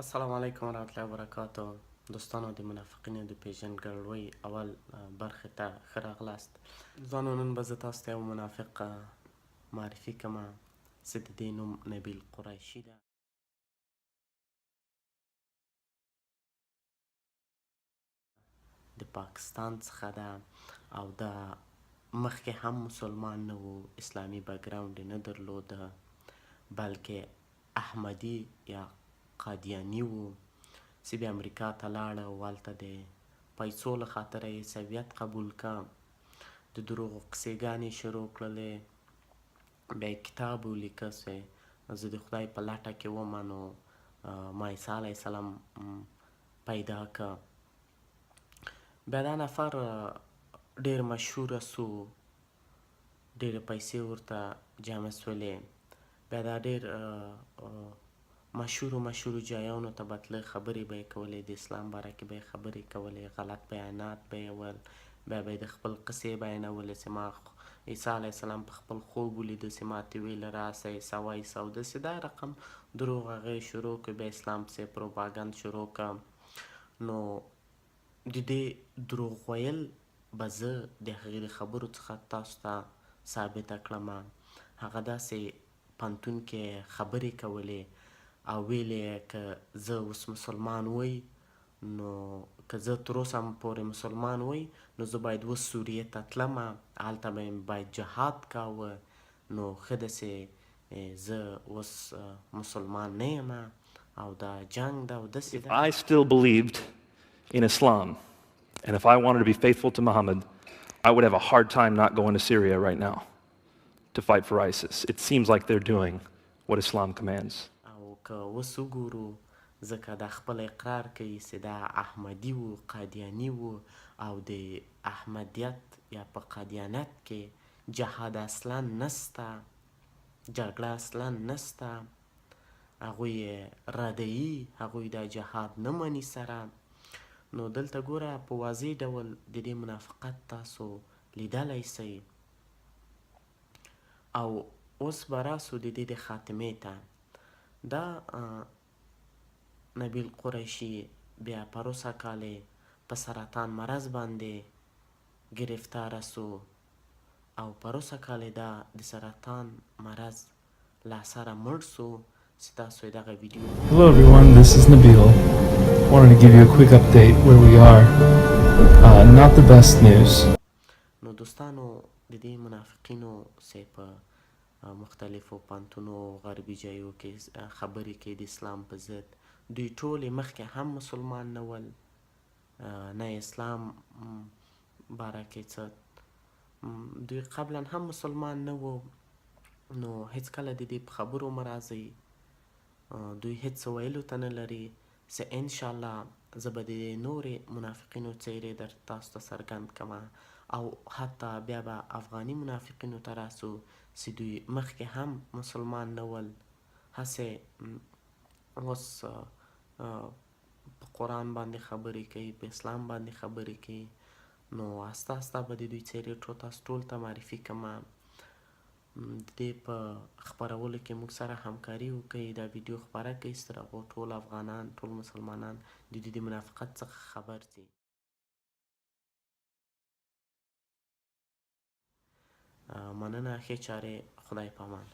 السلام علیکم ورحمت الله وبرکاتو. دوستانو د منافقینو د پیژندګلوی اول برخه ته ښه راغلاست. ځانو نن به زه تاسو ته یو منافق معرفي کړم چې د دې نوم نبیل قریشي ده. د پاکستان څخه ده او دا مخکې هم مسلمان نه و، اسلامي بیکګراوند یې نه درلوده، بلکې احمدي یا قادیاني و چې بیا امریکا ته لاړه او هلته د پیسو له خاطره یې عیسویت قبول که، د دروغو قصېګانې شروع کړلې، بیا یې کتاب ولیکه چې زه د خدای په لټه کې ومه، نو ما عیسی علیه السلام پیدا که. بیا دا نفر ډېر مشهوره سو، ډېرې پیسې ورته جمع سولې، بیا دا ډېر مشهورو جایانو ته به تله، خبرې به یې کولې، د اسلام باره کې به یې خبرې کولې، غلط بیانات به یې ول، بیا به یې د خپل قصې بیانولې چې ما عیسی علیه السلام په خپل خوب ولیده چې ماته ویله راسه عیسی وایسه او داسې دا رقم دروغ هغه یې شروع کړ. بیا اسلام پسې پروپاګند شروع کړه. نو د دې دروغ ویل به زه د هغې د خبرو څخه تاسو ته ثابته کړم. هغه داسې پوهنتون کې خبرې کولې او ویلې که زه اوس مسلمان وی، نو که زه تر اوسه پورې مسلمان وی، نو زه باید اوس سوریې ته تلمه، هلته به مې باید جهاد کاوه، نو ښه ده چې زه اوس مسلمان نه یم او دا جنګ ده او داسې ده. If I still believed in Islam and if I wanted to be faithful to Muhammad, I would have a hard time not going to Syria right now to fight for ISIS. It seems like they're doing what Islam commands. او که اوس وګورو، ځکه دا خپل اقرار کوي چې دا احمدي و، قادیاني و او د احمدیت یا په قادیانیت کې جهاد اصلا نسته، جګړه اصلا نسته، هغوی ردوي، هغوی دا جهاد نه مني سره. نو دلته ګوره په واضح ډول د دې منافقت تاسو لیدلی سئ. او اوس به راسو د دې د خاتمې ته. دا نبیل قریشي بیا پروسه کال په سرطان مرض باندې گرفتاره سو او پروسه کال دا د سرطان مرض له سره مړ سو. چې تاسو یې دغه ویډیو Hello everyone, this is Nabil. Wanted to give you a quick update where we are. Not the best news. نو دوستانو د دې منافقینو چې په مختلفو پوهنتونو غربي ځایو کې خبرې کوي د اسلام په ضد، دوی ټولې مخکې هم مسلمان نه ول، نه اسلام باره کې څه، دوی قبلا هم مسلمان نه وو. نو هیڅکله د دې په خبرو مه راځئ، دوی هیڅ ویلو ته نه لري. چې انشاءالله زه به د نورې منافقینو څیرې در تاسو ته څرګند کړم او حتی بیا به افغاني منافقینو ته راسو چې دوی مخکې هم مسلمان نه ول، هسې اوس په قرآن باندې خبرې کوي، په اسلام باندې خبرې کوي. نو آسته آسته به د دوی څیرې تاسو ټول ته معرفي کړم. د دې په خپرولو کې موږ سره همکاري وکړئ، دا ویډیو خپره کړئ چې تر هغو ټول افغانان، ټول مسلمانان د دوی د منافقت څخه خبر سي. مننه، ښې چارې، خدای په امان.